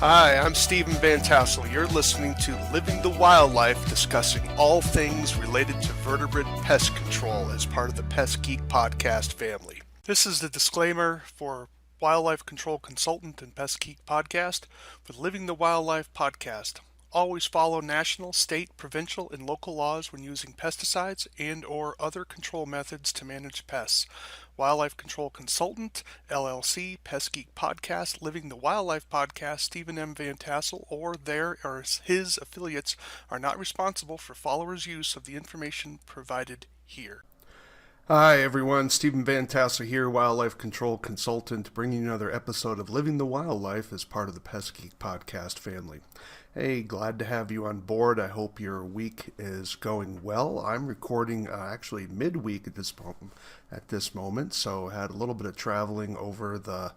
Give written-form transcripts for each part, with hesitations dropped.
Hi, I'm Stephen Van Tassel. You're listening to Living the Wildlife, discussing all things related to vertebrate pest control as part of the Pest Geek podcast family. This is the disclaimer for Wildlife Control Consultant and Pest Geek podcast for the Living the Wildlife podcast. Always follow national, state, provincial, and local laws when using pesticides and or other control methods to manage pests. Wildlife Control Consultant, LLC, Pest Geek Podcast, Living the Wildlife Podcast, Stephen M. Van Tassel, or their or his affiliates are not responsible for followers' use of the information provided here. Hi everyone, Stephen Van Tassel here, Wildlife Control Consultant, bringing you another episode of Living the Wildlife as part of the Pest Geek Podcast family. Hey, glad to have you on board. I hope your week is going well. I'm recording actually midweek at this moment, so I had a little bit of traveling over the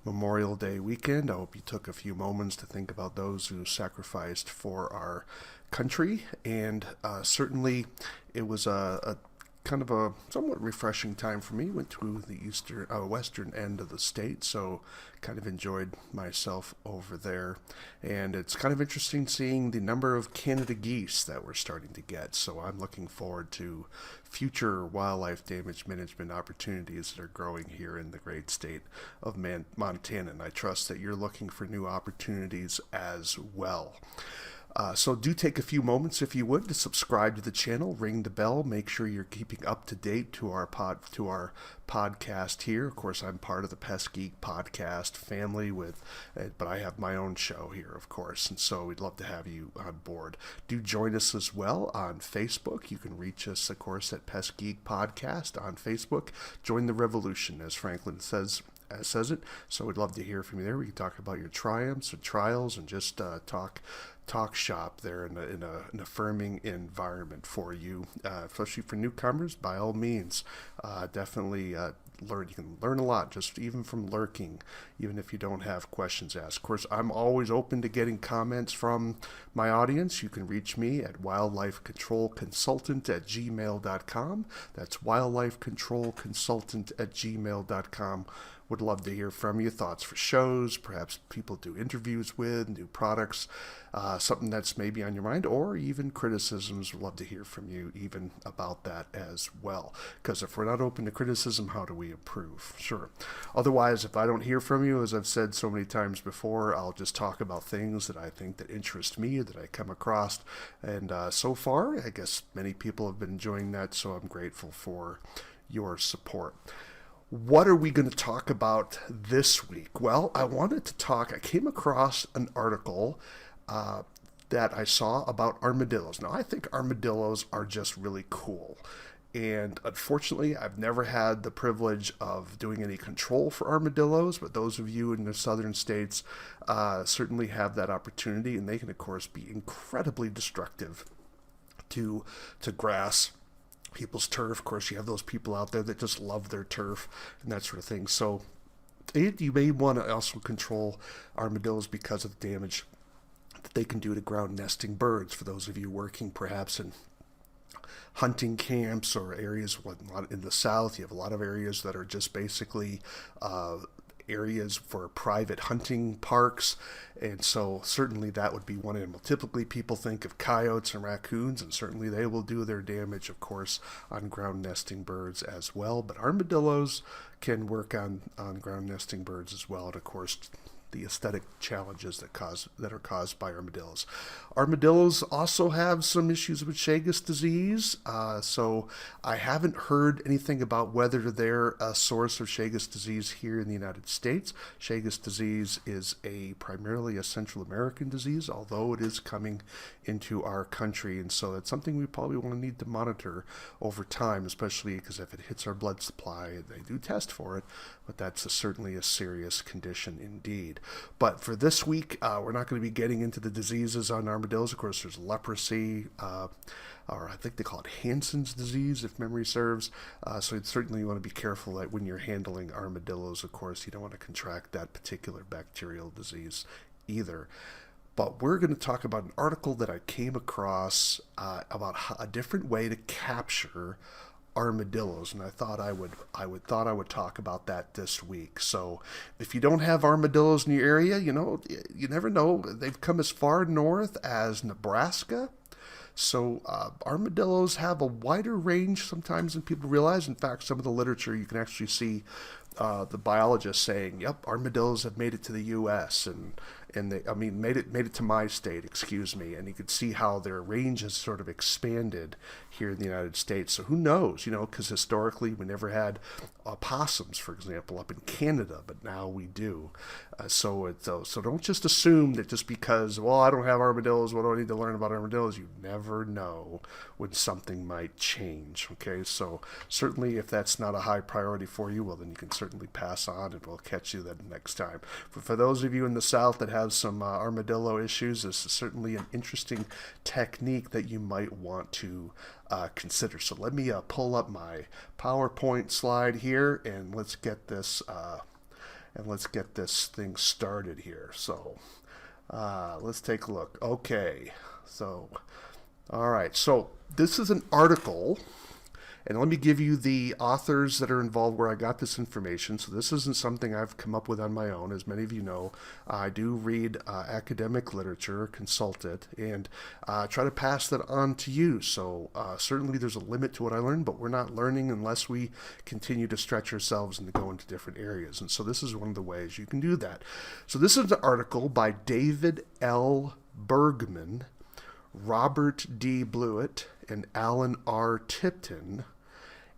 Memorial Day weekend. I hope you took a few moments to think about those who sacrificed for our country, and certainly it was a kind of a somewhat refreshing time for me. Went to the western end of the state, so kind of enjoyed myself over there. And it's kind of interesting seeing the number of Canada geese that we're starting to get. So I'm looking forward to future wildlife damage management opportunities that are growing here in the great state of Montana. And I trust that you're looking for new opportunities as well. So do take a few moments, if you would, to subscribe to the channel, ring the bell, make sure you're keeping up to date to our podcast here. Of course, I'm part of the Pest Geek podcast family, but I have my own show here, of course, and so we'd love to have you on board. Do join us as well on Facebook. You can reach us, of course, at Pest Geek Podcast on Facebook. Join the revolution, as Franklin says it. So we'd love to hear from you there. We can talk about your triumphs and trials and just talk shop there in an affirming environment for you, especially for newcomers. By all means, definitely learn. You can learn a lot just even from lurking, even if you don't have questions asked. Of course, I'm always open to getting comments from my audience. You can reach me at wildlifecontrolconsultant@gmail.com. That's wildlifecontrolconsultant@gmail.com. Would love to hear from you. Thoughts for shows, perhaps people do interviews with, new products, something that's maybe on your mind, or even criticisms. Would love to hear from you even about that as well. Because if we're not open to criticism, how do we improve? Sure. Otherwise, if I don't hear from you, as I've said so many times before, I'll just talk about things that I think that interest me, that I come across. And so far, I guess many people have been enjoying that, so I'm grateful for your support. What are we going to talk about this week? Well, I came across an article that I saw about armadillos. Now, I think armadillos are just really cool. And unfortunately, I've never had the privilege of doing any control for armadillos, but those of you in the southern states certainly have that opportunity, and they can, of course, be incredibly destructive to grass, people's turf. Of course, you have those people out there that just love their turf and that sort of thing. So you may want to also control armadillos because of the damage that they can do to ground nesting birds. For those of you working perhaps in hunting camps or areas in the south, you have a lot of areas that are just basically areas for private hunting parks, and so certainly that would be one animal. Typically people think of coyotes and raccoons, and certainly they will do their damage, of course, on ground nesting birds as well, but armadillos can work on ground nesting birds as well, and of course the aesthetic challenges that are caused by armadillos. Armadillos also have some issues with Chagas disease, so I haven't heard anything about whether they're a source of Chagas disease here in the United States. Chagas disease is primarily a Central American disease, although it is coming into our country, and so it's something we probably will need to monitor over time, especially because if it hits our blood supply, they do test for it, but that's certainly a serious condition indeed. But for this week, we're not going to be getting into the diseases on armadillos. Of course, there's leprosy, or I think they call it Hansen's disease, if memory serves. So you'd certainly want to be careful that when you're handling armadillos, of course, you don't want to contract that particular bacterial disease either. But we're going to talk about an article that I came across about a different way to capture armadillos, and I thought I would talk about that this week. So if you don't have armadillos in your area, you never know. They've come as far north as Nebraska. So armadillos have a wider range sometimes than people realize. In fact, some of the literature you can actually see the biologists saying, "Yep, armadillos have made it to the U.S. and they, made it to my state, excuse me." And you could see how their range has sort of expanded here in the United States. So who knows? Because historically we never had opossums, for example, up in Canada, but now we do. So don't just assume that just because, well, I don't have armadillos, what do I need to learn about armadillos? You never know when something might change. Okay, so certainly if that's not a high priority for you, well, then you can certainly pass on, and we'll catch you then next time. But for those of you in the South that have some armadillo issues, this is certainly an interesting technique that you might want to consider. So let me pull up my PowerPoint slide here, and let's get this thing started here. So let's take a look. Okay, so all right, so this is an article. And let me give you the authors that are involved where I got this information. So this isn't something I've come up with on my own. As many of you know, I do read academic literature, consult it, and try to pass that on to you. So certainly there's a limit to what I learn, but we're not learning unless we continue to stretch ourselves and to go into different areas. And so this is one of the ways you can do that. So this is an article by David L. Bergman, Robert D. Blewett, and Alan R. Tipton.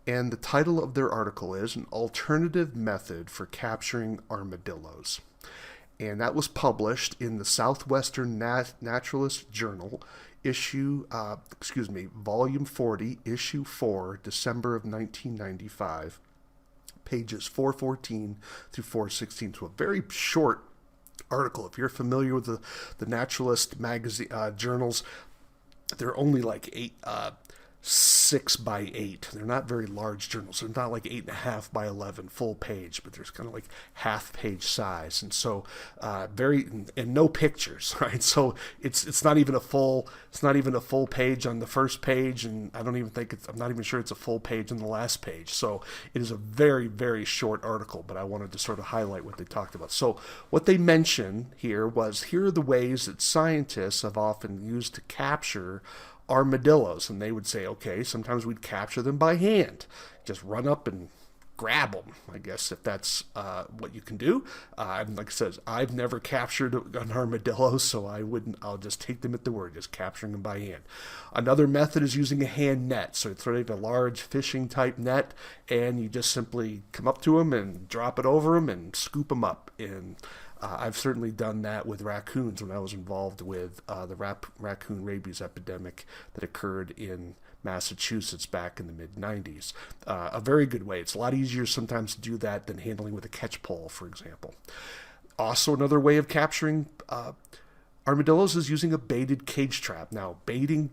And the title of their article is An Alternative Method for Capturing Armadillos. And that was published in the Southwestern Naturalist Journal, Volume 40, Issue 4, December of 1995, pages 414 through 416. So a very short article. If you're familiar with the Naturalist magazine journals, they're only like 6 by 8. They're not very large journals. They're not like 8.5 by 11 full page, but there's kind of like half page size, and so and no pictures, right? So it's not even a full page on the first page, and I'm not even sure it's a full page on the last page. So it is a very, very short article, but I wanted to sort of highlight what they talked about. So what they mentioned here are the ways that scientists have often used to capture armadillos. And they would say, okay, sometimes we'd capture them by hand, just run up and grab them, I guess, if that's what you can do. Like I said, I've never captured an armadillo, so I'll just take them at the word, just capturing them by hand. Another method is using a hand net. So it's sort of a large fishing type net, and you just simply come up to them and drop it over them and scoop them up. And I've certainly done that with raccoons when I was involved with the raccoon rabies epidemic that occurred in Massachusetts back in the mid-90s. A very good way. It's a lot easier sometimes to do that than handling with a catch pole, for example. Also, another way of capturing armadillos is using a baited cage trap. Now, baiting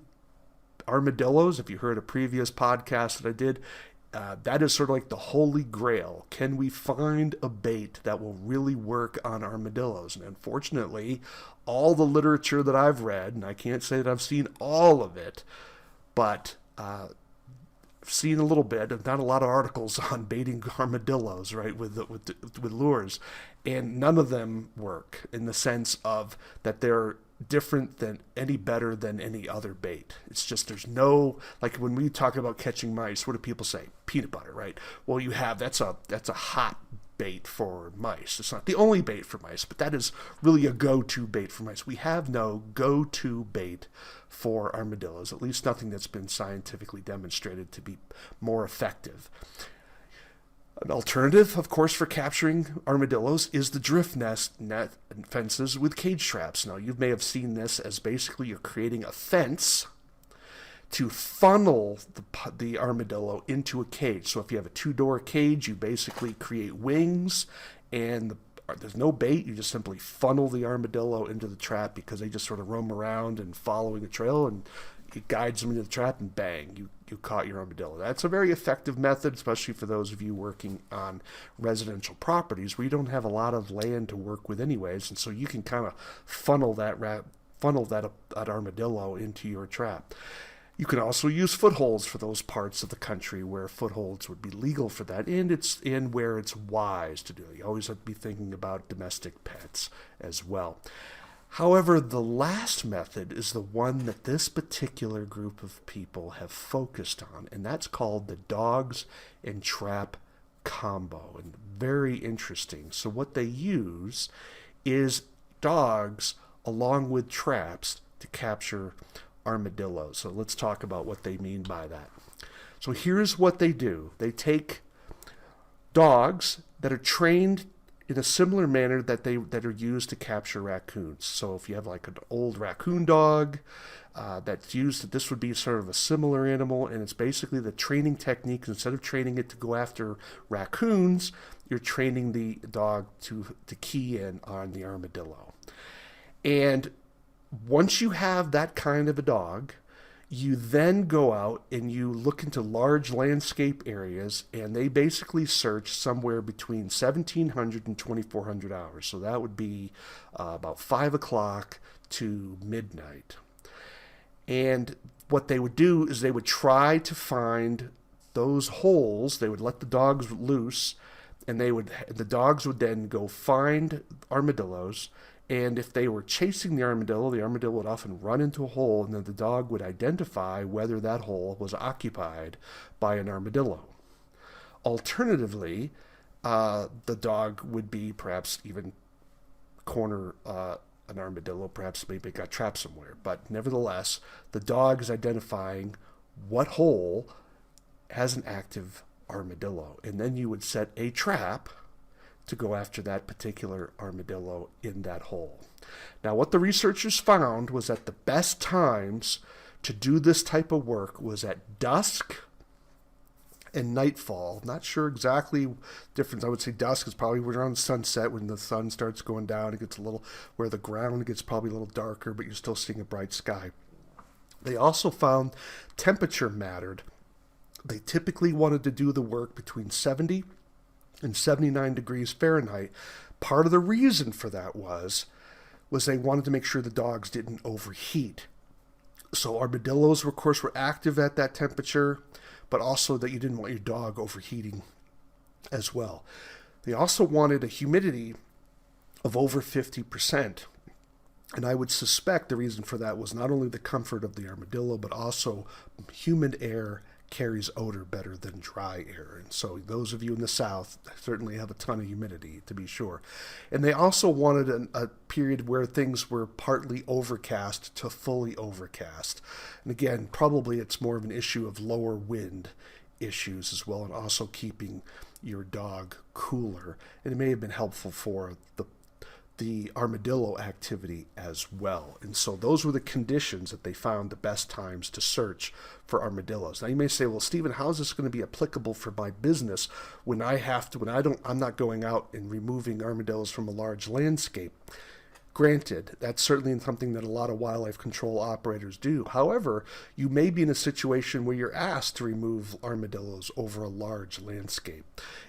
armadillos, if you heard a previous podcast that I did, that is sort of like the holy grail. Can we find a bait that will really work on armadillos? And unfortunately, all the literature that I've read, and I can't say that I've seen all of it, but I've seen a little bit, not a lot of articles on baiting armadillos, right, with lures, and none of them work in the sense of that they're better than any other bait. It's just there's no, like when we talk about catching mice, what do people say? Peanut butter, right? Well, that's a hot bait for mice. It's not the only bait for mice, but that is really a go-to bait for mice. We have no go-to bait for armadillos, at least nothing that's been scientifically demonstrated to be more effective. An alternative, of course, for capturing armadillos is the drift net fences with cage traps. Now, you may have seen this as basically you're creating a fence to funnel the armadillo into a cage. So if you have a 2-door cage, you basically create wings, and there's no bait. You just simply funnel the armadillo into the trap because they just sort of roam around and following a trail, and it guides them into the trap, and bang, you caught your armadillo. That's a very effective method, especially for those of you working on residential properties where you don't have a lot of land to work with anyways, and so you can kind of funnel that armadillo into your trap. You can also use footholds for those parts of the country where footholds would be legal for that, and it's in where it's wise to do it. You always have to be thinking about domestic pets as well. However, the last method is the one that this particular group of people have focused on, and that's called the dogs and trap combo, and very interesting. So what they use is dogs along with traps to capture armadillos. So let's talk about what they mean by that. So here's what they do. They take dogs that are trained in a similar manner that are used to capture raccoons. So if you have like an old raccoon dog that's used, this would be sort of a similar animal, and it's basically the training techniques. Instead of training it to go after raccoons, you're training the dog to key in on the armadillo. And once you have that kind of a dog, you then go out and you look into large landscape areas, and they basically search somewhere between 1,700 and 2,400 hours. So that would be about 5 o'clock to midnight. And what they would do is they would try to find those holes. They would let the dogs loose, and the dogs would then go find armadillos. And if they were chasing the armadillo would often run into a hole, and then the dog would identify whether that hole was occupied by an armadillo. Alternatively, the dog would be perhaps even corner an armadillo, perhaps maybe it got trapped somewhere. But nevertheless, the dog is identifying what hole has an active armadillo. And then you would set a trap to go after that particular armadillo in that hole. Now, what the researchers found was that the best times to do this type of work was at dusk and nightfall. Not sure exactly difference. I would say dusk is probably around sunset when the sun starts going down. It gets a little, where the ground gets probably a little darker, but you're still seeing a bright sky. They also found temperature mattered. They typically wanted to do the work between 70 and 79 degrees Fahrenheit. Part of the reason for that was they wanted to make sure the dogs didn't overheat. So armadillos, of course, were active at that temperature, but also that you didn't want your dog overheating as well. They also wanted a humidity of over 50%. And I would suspect the reason for that was not only the comfort of the armadillo, but also humid air carries odor better than dry air. And so those of you in the South certainly have a ton of humidity, to be sure. And they also wanted a period where things were partly overcast to fully overcast. And again, probably it's more of an issue of lower wind issues as well, and also keeping your dog cooler. And it may have been helpful for the armadillo activity as well. And so those were the conditions that they found the best times to search for armadillos. Now you may say, well, Stephen, how is this going to be applicable for my business when I'm not going out and removing armadillos from a large landscape? Granted, that's certainly something that a lot of wildlife control operators do. However, you may be in a situation where you're asked to remove armadillos over a large landscape.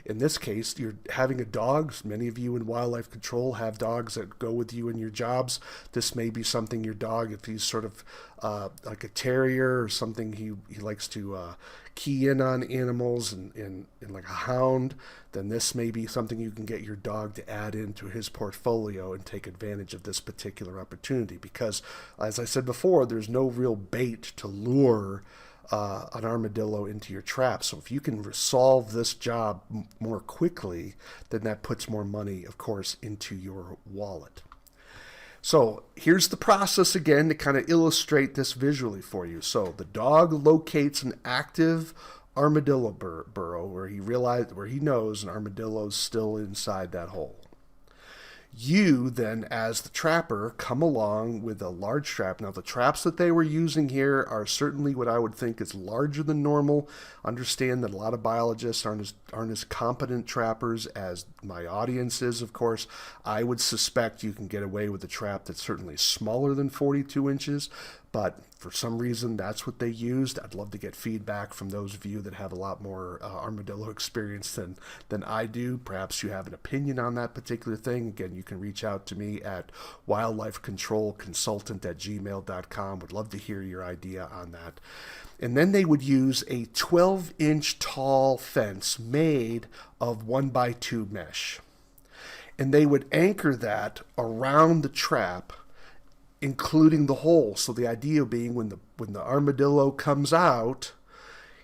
In this case, you're having a dog. Many of you in wildlife control have dogs that go with you in your jobs. This may be something your dog, if he's sort of like a terrier or something, he likes to key in on animals and like a hound, then this may be something you can get your dog to add into his portfolio and take advantage of this particular opportunity. Because, as I said before, there's no real bait to lure an armadillo into your trap. So if you can resolve this job more quickly, then that puts more money, of course, into your wallet. So here's the process again to kind of illustrate this visually for you. So the dog locates an active armadillo burrow where he knows an armadillo's still inside that hole. You then, as the trapper, come along with a large trap. Now, the traps that they were using here are certainly what I would think is larger than normal. Understand that a lot of biologists aren't as competent trappers as my audience is, of course. I would suspect you can get away with a trap that's certainly smaller than 42 inches, but for some reason, that's what they used. I'd love to get feedback from those of you that have a lot more armadillo experience than I do. Perhaps you have an opinion on that particular thing. Again, You can reach out to me at wildlifecontrolconsultant@gmail.com. Would love to hear your idea on that. And then they would use a 12-inch tall fence made of 1x2 mesh. And they would anchor that around the trap, including the hole. So the idea being when the armadillo comes out,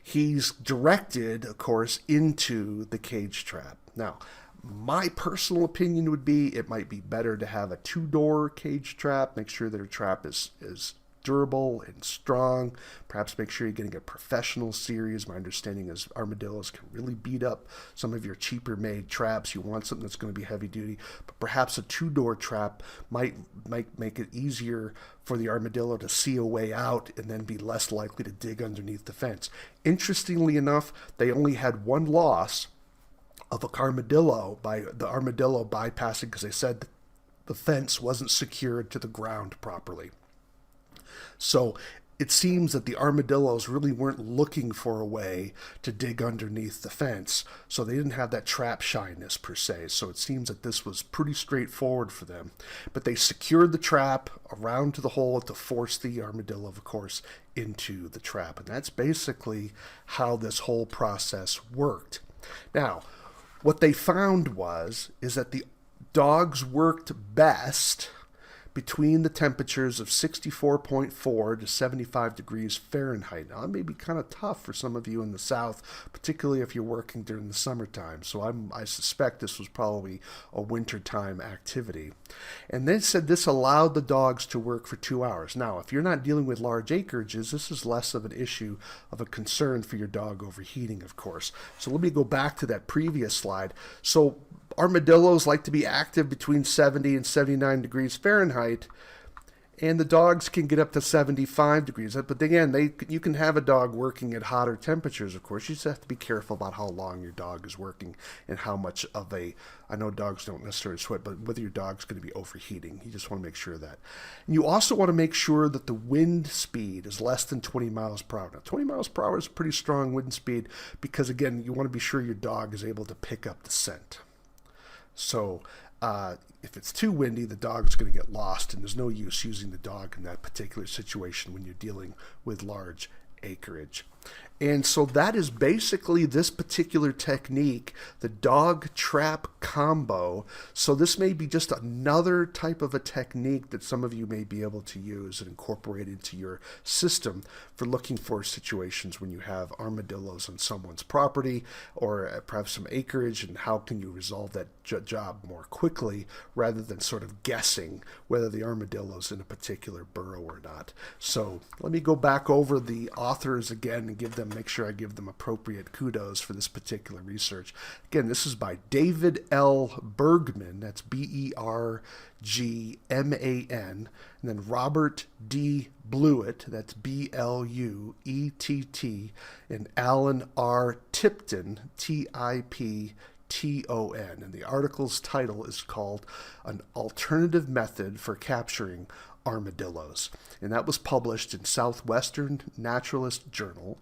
he's directed, of course, into the cage trap. Now, my personal opinion would be it might be better to have a 2-door cage trap. Make sure that your trap is durable and strong. Perhaps make sure you're getting a professional series. My understanding is armadillos can really beat up some of your cheaper made traps. You want something that's going to be heavy duty, but perhaps a 2-door trap might make it easier for the armadillo to see a way out and then be less likely to dig underneath the fence. Interestingly enough, they only had one loss of a armadillo by the armadillo bypassing because they said the fence wasn't secured to the ground properly. So it seems that the armadillos really weren't looking for a way to dig underneath the fence, so they didn't have that trap shyness per se. So it seems that this was pretty straightforward for them. But they secured the trap around to the hole to force the armadillo, of course, into the trap. And that's basically how this whole process worked. Now, what they found is that the dogs worked best between the temperatures of 64.4 to 75 degrees Fahrenheit. Now, that may be kind of tough for some of you in the South, particularly if you're working during the summertime. So I suspect this was probably a wintertime activity. And they said this allowed the dogs to work for 2 hours. Now, if you're not dealing with large acreages, this is less of an issue of a concern for your dog overheating, of course. So let me go back to that previous slide. So armadillos like to be active between 70 and 79 degrees Fahrenheit, and the dogs can get up to 75 degrees. But again, you can have a dog working at hotter temperatures, of course. You just have to be careful about how long your dog is working and how much of I know dogs don't necessarily sweat, but whether your dog's going to be overheating. You just want to make sure of that. And you also want to make sure that the wind speed is less than 20 miles per hour. Now, 20 miles per hour is a pretty strong wind speed because, again, you want to be sure your dog is able to pick up the scent. So if it's too windy, the dog's going to get lost, and there's no use using the dog in that particular situation when you're dealing with large acreage. And so that is basically this particular technique, the dog trap combo. So this may be just another type of a technique that some of you may be able to use and incorporate into your system for looking for situations when you have armadillos on someone's property or perhaps some acreage, and how can you resolve that job more quickly rather than sort of guessing whether the armadillo's in a particular burrow or not. So let me go back over the authors again and make sure I give them appropriate kudos for this particular research. Again, this is by David L. Bergman, that's Bergman, and then Robert D. Blewett, that's Bluett, and Alan R. Tipton, Tipton. And the article's title is called An Alternative Method for Capturing Armadillos. And that was published in Southwestern Naturalist Journal,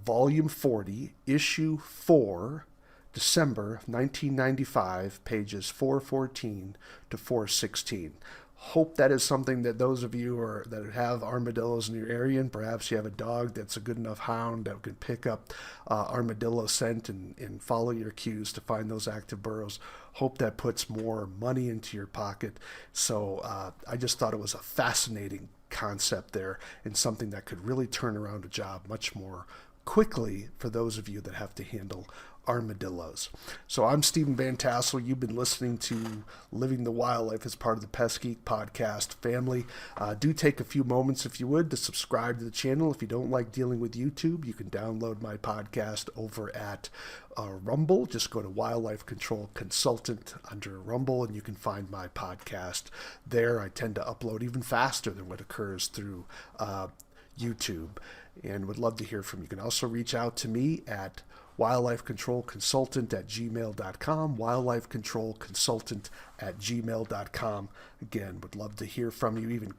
Volume 40, Issue 4, December 1995, pages 414 to 416. Hope that is something that those of you that have armadillos in your area, and perhaps you have a dog that's a good enough hound that can pick up armadillo scent and follow your cues to find those active burrows. Hope that puts more money into your pocket. So I just thought it was a fascinating concept there, and something that could really turn around a job much more quickly for those of you that have to handle armadillos. So I'm Stephen Van Tassel. You've been listening to Living the Wildlife as part of the Pest Geek podcast family. Do take a few moments, if you would, to subscribe to the channel. If you don't like dealing with YouTube, you can download my podcast over at Rumble. Just go to Wildlife Control Consultant under Rumble, and you can find my podcast there. I tend to upload even faster than what occurs through YouTube, and would love to hear from you. You can also reach out to me at wildlifecontrolconsultant@gmail.com, wildlifecontrolconsultant@gmail.com. Again, would love to hear from you, even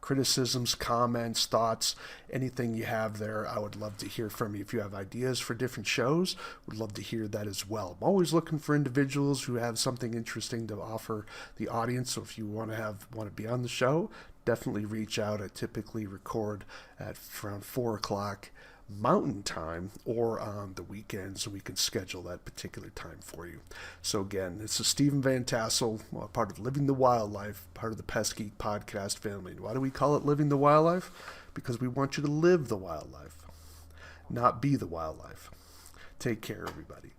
criticisms, comments, thoughts, anything you have there. I would love to hear from you. If you have ideas for different shows, would love to hear that as well. I'm always looking for individuals who have something interesting to offer the audience. So if you want to be on the show, definitely reach out. I typically record at around 4 o'clock Mountain Time or on the weekend, so we can schedule that particular time for you. So again, this is Stephen Van Tassel, part of Living the Wildlife, part of the Pest Geek podcast family. Why do we call it Living the Wildlife? Because we want you to live the wildlife, not be the wildlife. Take care, everybody.